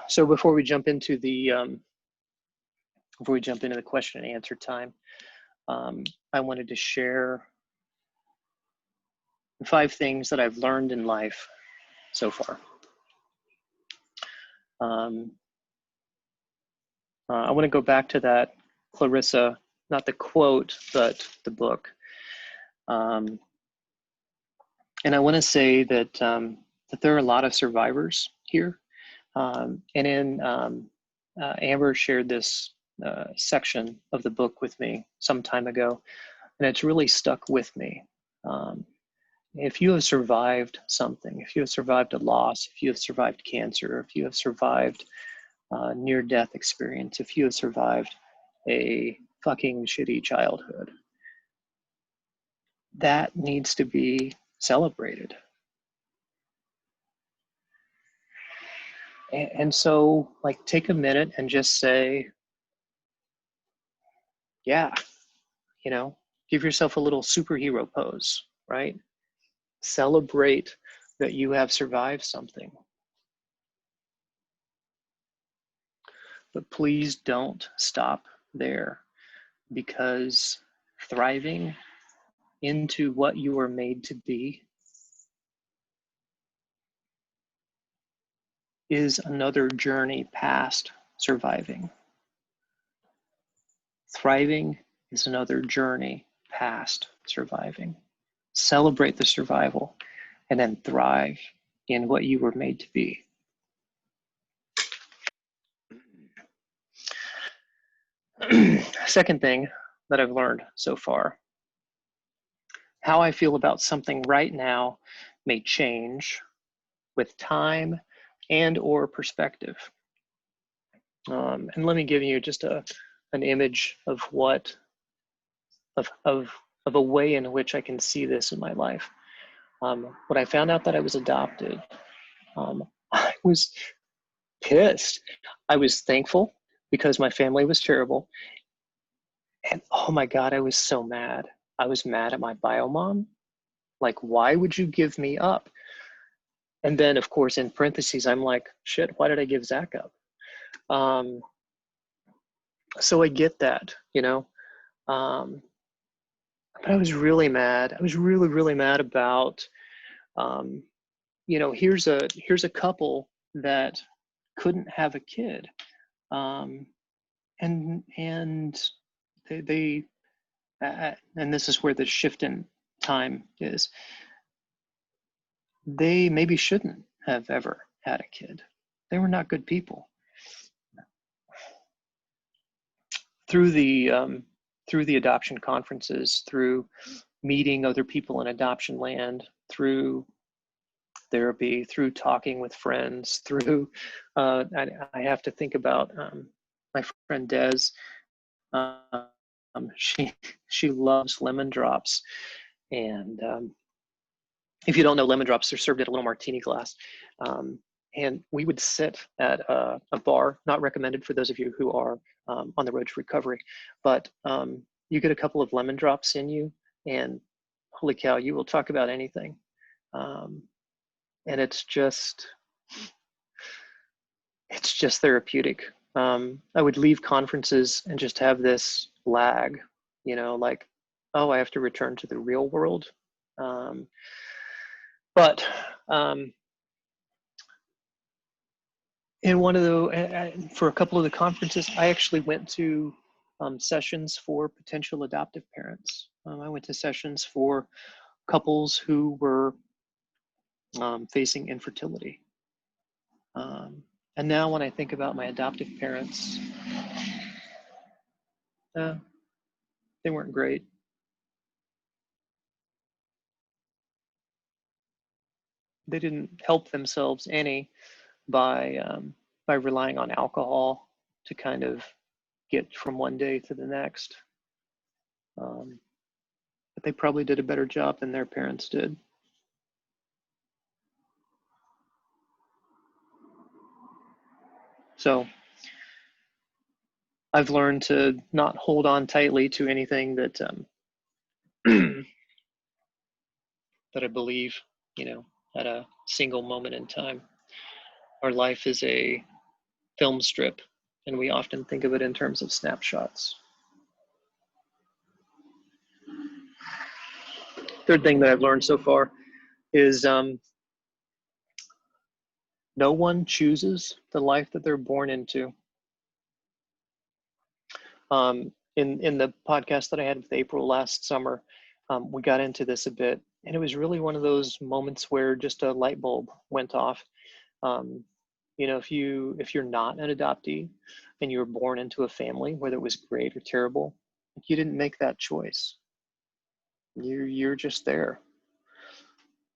So before we jump into the question and answer time, I wanted to share 5 things that I've learned in life so far. I want to go back to that Clarissa, not the quote, but the book. And I want to say that that there are a lot of survivors here. And in Amber shared this section of the book with me some time ago, and it's really stuck with me. If you have survived something, if you have survived a loss, if you have survived cancer, if you have survived near-death experience, if you have survived a fucking shitty childhood, that needs to be celebrated. And so, like, take a minute and just say, yeah, you know, give yourself a little superhero pose, right? Celebrate that you have survived something. But please don't stop there, because thriving into what you are made to be is another journey past surviving. Thriving is another journey past surviving. Celebrate the survival and then thrive in what you were made to be. Second thing that I've learned so far: how I feel about something right now may change with time and or perspective. And let me give you just an image of what, of a way in which I can see this in my life. When I found out that I was adopted, I was pissed. I was thankful because my family was terrible. And oh my God, I was so mad. I was mad at my bio mom. Like, why would you give me up? And then, of course, in parentheses, I'm like, shit, why did I give Zack up? So I get that, you know. But I was really mad. I was really, really mad about, you know, here's a couple that couldn't have a kid, and they and this is where the shift in time is. They maybe shouldn't have ever had a kid. They were not good people. Through the adoption conferences, through meeting other people in adoption land, through therapy, through talking with friends, through I have to think about my friend Des. She loves lemon drops, and if you don't know, lemon drops, they're served in a little martini glass. And we would sit at a bar, not recommended for those of you who are on the road to recovery, but you get a couple of lemon drops in you, and holy cow, you will talk about anything. And it's just therapeutic. I would leave conferences and just have this lag, you know, like, oh, I have to return to the real world. But in one of the, for a couple of the conferences, I actually went to sessions for potential adoptive parents. I went to sessions for couples who were facing infertility. And now when I think about my adoptive parents, they weren't great. They didn't help themselves any by relying on alcohol to kind of get from one day to the next. But they probably did a better job than their parents did. So I've learned to not hold on tightly to anything that that I believe, you know, at a single moment in time. Our life is a film strip, and we often think of it in terms of snapshots. Third thing that I've learned so far is no one chooses the life that they're born into. In the podcast that I had with April last summer, we got into this a bit, and it was really one of those moments where just a light bulb went off. You know, if you're not an adoptee and you were born into a family, whether it was great or terrible, you didn't make that choice. You're just there.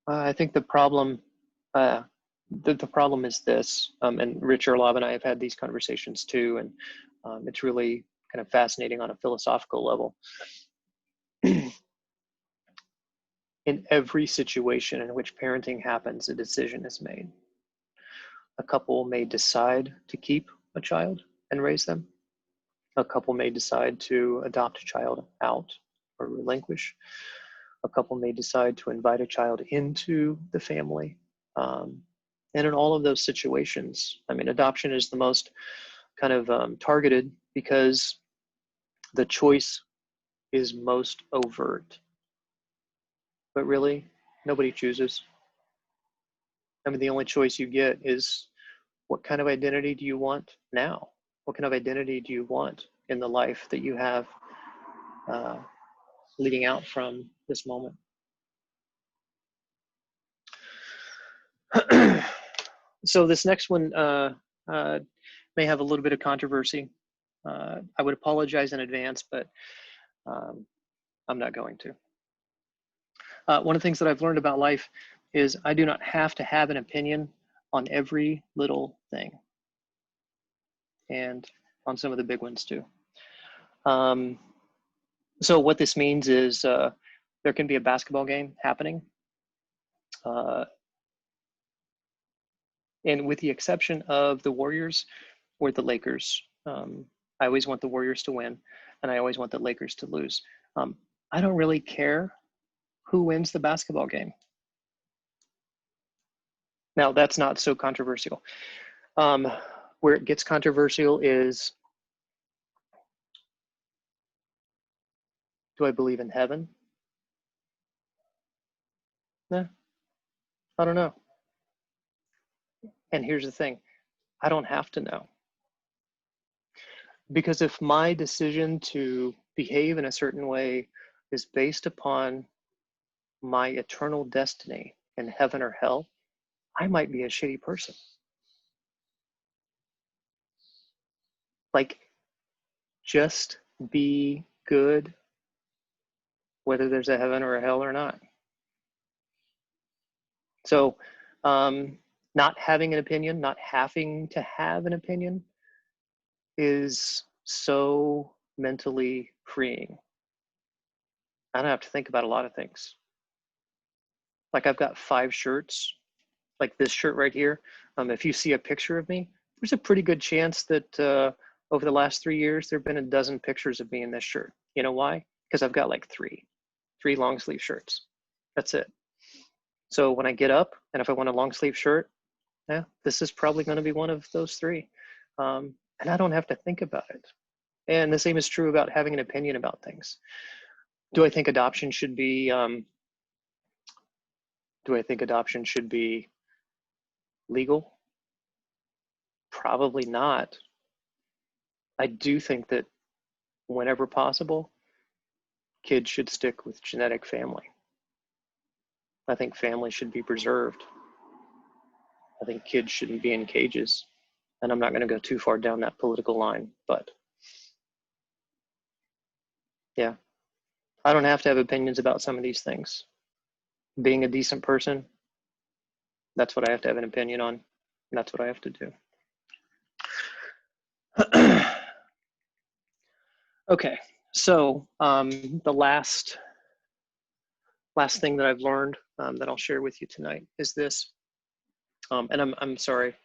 I think the problem the problem is this, and Rich Erlob and I have had these conversations too, and it's really kind of fascinating on a philosophical level. In every situation in which parenting happens, a decision is made. A couple may decide to keep a child and raise them. A couple may decide to adopt a child out or relinquish. A couple may decide to invite a child into the family. And in all of those situations, I mean, adoption is the most kind of targeted because the choice is most overt. But really, nobody chooses. I mean, the only choice you get is, what kind of identity do you want now? What kind of identity do you want in the life that you have leading out from this moment? So this next one may have a little bit of controversy. I would apologize in advance, but I'm not going to. One of the things that I've learned about life is I do not have to have an opinion on every little thing, and on some of the big ones too. So what this means is there can be a basketball game happening, and with the exception of the Warriors or the Lakers, I always want the Warriors to win, and I always want the Lakers to lose. I don't really care who wins the basketball game. Now, that's not so controversial. Where it gets controversial is, do I believe in heaven? Nah, I don't know. And here's the thing, I don't have to know. Because if my decision to behave in a certain way is based upon my eternal destiny in heaven or hell, I might be a shitty person. Like, just be good, whether there's a heaven or a hell or not. So, not having an opinion, not having to have an opinion is so mentally freeing. I don't have to think about a lot of things. Like I've got 5 shirts, like this shirt right here. If you see a picture of me, there's a pretty good chance that over the last 3 years, there've been a dozen pictures of me in this shirt. You know why? Because I've got like three long sleeve shirts. That's it. So when I get up and if I want a long sleeve shirt, yeah, this is probably going to be one of those 3. And I don't have to think about it. And the same is true about having an opinion about things. Do I think adoption should be legal? Probably not. I do think that whenever possible, kids should stick with genetic family. I think family should be preserved. I think kids shouldn't be in cages. And I'm not going to go too far down that political line, but yeah, I don't have to have opinions about some of these things. Being a decent person, that's what I have to have an opinion on. And that's what I have to do. Okay, so the last thing that I've learned that I'll share with you tonight is this. And I'm sorry,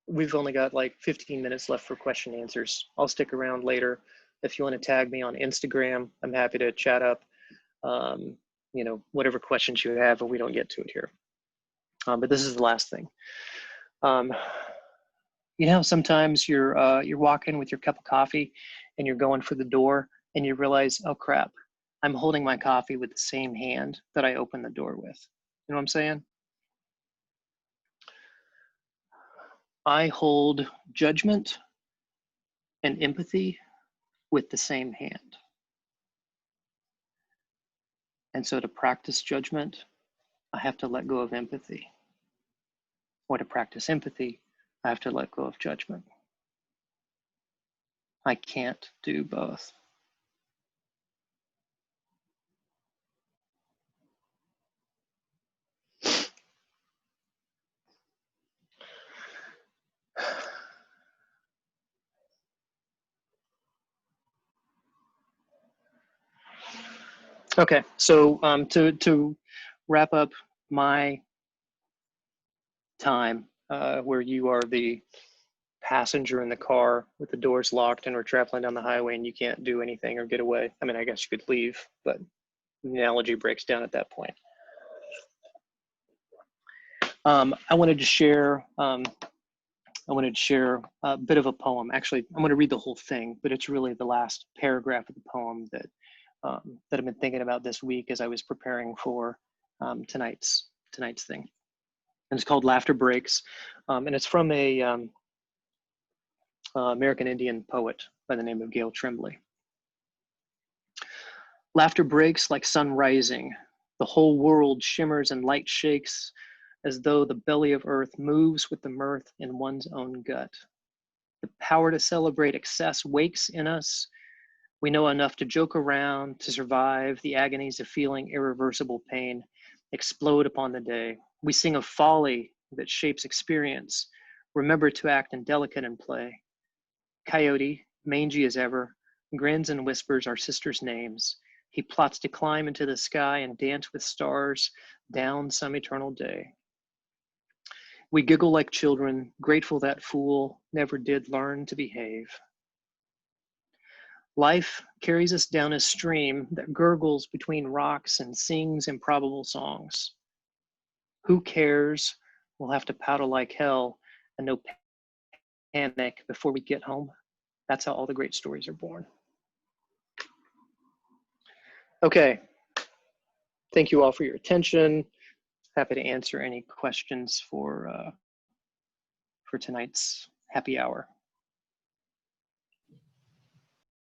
we've only got like 15 minutes left for question and answers. I'll stick around later. If you want to tag me on Instagram, I'm happy to chat up, you know, whatever questions you have, but we don't get to it here. But this is the last thing. You know, sometimes you're walking with your cup of coffee and you're going for the door and you realize, oh crap, I'm holding my coffee with the same hand that I opened the door with. You know what I'm saying? I hold judgment and empathy with the same hand. And so to practice judgment, I have to let go of empathy. Or to practice empathy, I have to let go of judgment. I can't do both. Okay, so to wrap up my time where you are the passenger in the car with the doors locked and we're traveling down the highway and you can't do anything or get away. I mean, I guess you could leave, but the analogy breaks down at that point. I wanted to share a bit of a poem. Actually, I'm going to read the whole thing, but it's really the last paragraph of the poem that I've been thinking about this week as I was preparing for tonight's thing. And it's called Laughter Breaks, and it's from a American Indian poet by the name of Gail Tremblay. Laughter breaks like sun rising. The whole world shimmers and light shakes as though the belly of earth moves with the mirth in one's own gut. The power to celebrate excess wakes in us. We know enough to joke around, to survive the agonies of feeling irreversible pain, explode upon the day. We sing of folly that shapes experience, remember to act indelicate and play. Coyote, mangy as ever, grins and whispers our sisters' names. He plots to climb into the sky and dance with stars down some eternal day. We giggle like children, grateful that fool never did learn to behave. Life carries us down a stream that gurgles between rocks and sings improbable songs. Who cares? We'll have to paddle like hell and no panic before we get home. That's how all the great stories are born. Okay, thank you all for your attention. Happy to answer any questions for tonight's happy hour.